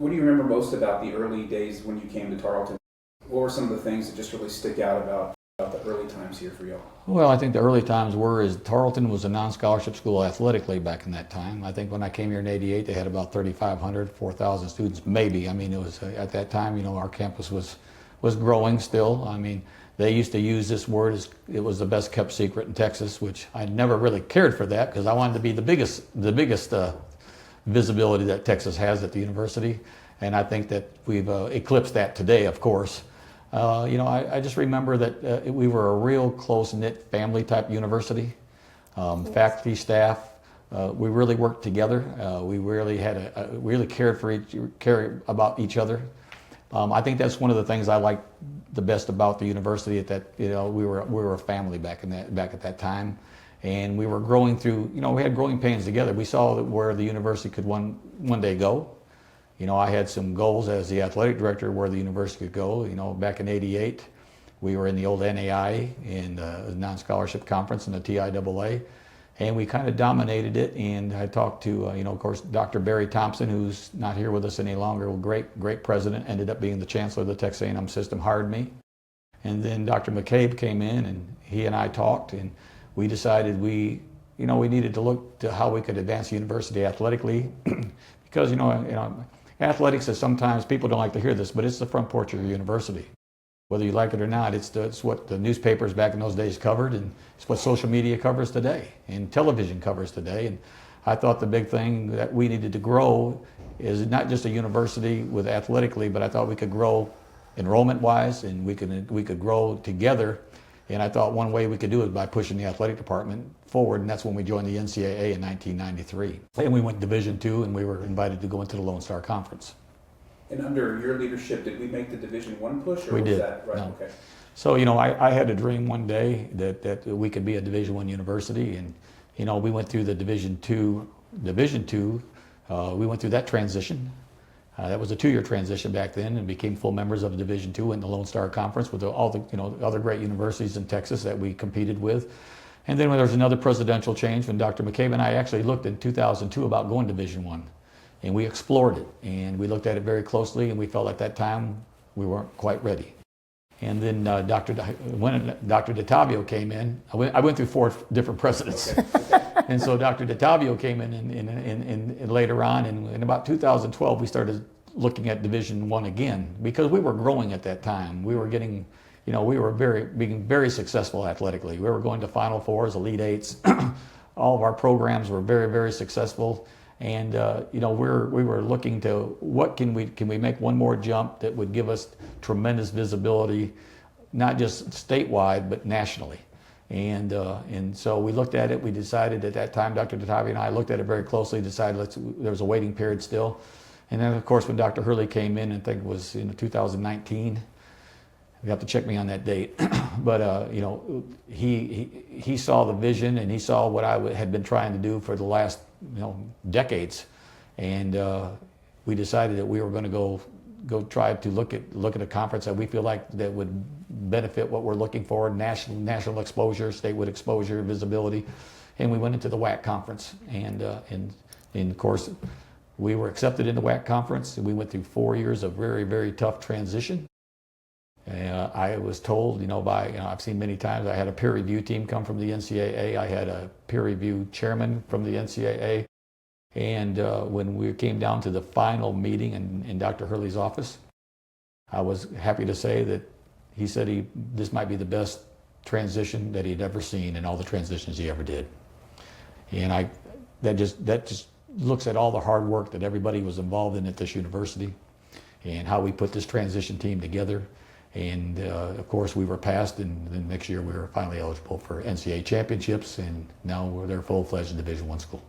What do you remember most about the early days when you came to Tarleton? What were some of the things that just really stick out about the early times here for y'all? Well, I think the early times were is Tarleton was a non-scholarship school athletically back in that time. I think when I came here in '88, they had about 3,500, 4,000 students, maybe. I mean, it was at that time, our campus was growing still. I mean, they used to use this word as it was the best kept secret in Texas, which I never really cared for that because I wanted to be the biggest visibility that Texas has at the university. And I think that we've eclipsed that today, of course. I just remember that we were a real close-knit family type university. Faculty, staff, we really worked together. We really really cared about each other. I think that's one of the things I liked the best about the university. We were a family back at that time, and we were growing through. We had growing pains together. We saw where the university could one day go. I had some goals as the athletic director where the university could go. Back in '88, we were in the old NAI in the non-scholarship conference in the TIAA, and we kind of dominated it. And I talked to, of course, Dr. Barry Thompson, who's not here with us any longer, a great president, ended up being the chancellor of the Texas A&M system, hired me. And then Dr. McCabe came in, and he and I talked, and we decided we needed to look to how we could advance the university athletically, because athletics is sometimes, people don't like to hear this, but it's the front porch of your university. Whether you like it or not, it's what the newspapers back in those days covered, and it's what social media covers today, and television covers today. And I thought the big thing that we needed to grow is not just a university with athletically, but I thought we could grow enrollment-wise, and we could grow together. And I thought one way we could do it by pushing the athletic department forward, and that's when we joined the NCAA in 1993. And we went Division II, and we were invited to go into the Lone Star Conference. And under your leadership, did we make the Division I push, or we was did. that right? No. Okay. So, I had a dream one day that we could be a Division I university, and, we went through the Division II, we went through that transition. That was a 2-year transition back then, and became full members of Division II in the Lone Star Conference with all the other great universities in Texas that we competed with. And then when there was another presidential change, when Dr. McCabe and I actually looked in 2002 about going Division I, and we explored it, and we looked at it very closely, and we felt at that time we weren't quite ready. And then when Dr. DeTavio came in, I went through 4 different presidents. Okay. And so Dr. DeTavio came in later on, and in about 2012, we started looking at Division I again, because we were growing at that time. We were getting, we were being very successful athletically. We were going to Final Fours, Elite Eights. All of our programs were very, very successful. And we were looking to can we make one more jump that would give us tremendous visibility, not just statewide but nationally. And so we looked at it. We decided at that time, Dr. DeTavio and I looked at it very closely. Decided there was a waiting period still. And then of course when Dr. Hurley came in, I think it was in 2019. You have to check me on that date, but he saw the vision, and he saw what I had been trying to do for the last decades, and we decided that we were going to go try to look at a conference that we feel like that would benefit what we're looking for: national exposure, statewide exposure, visibility, and we went into the WAC conference, and of course we were accepted in the WAC conference, and we went through 4 years of very, very tough transition. I was told, I've seen many times, I had a peer review team come from the NCAA. I had a peer review chairman from the NCAA. And when we came down to the final meeting in Dr. Hurley's office, I was happy to say that he said this might be the best transition that he'd ever seen in all the transitions he ever did. And that just looks at all the hard work that everybody was involved in at this university, and how we put this transition team together. And of course we were passed, and then next year we were finally eligible for NCAA championships, and now they're a full-fledged Division I school.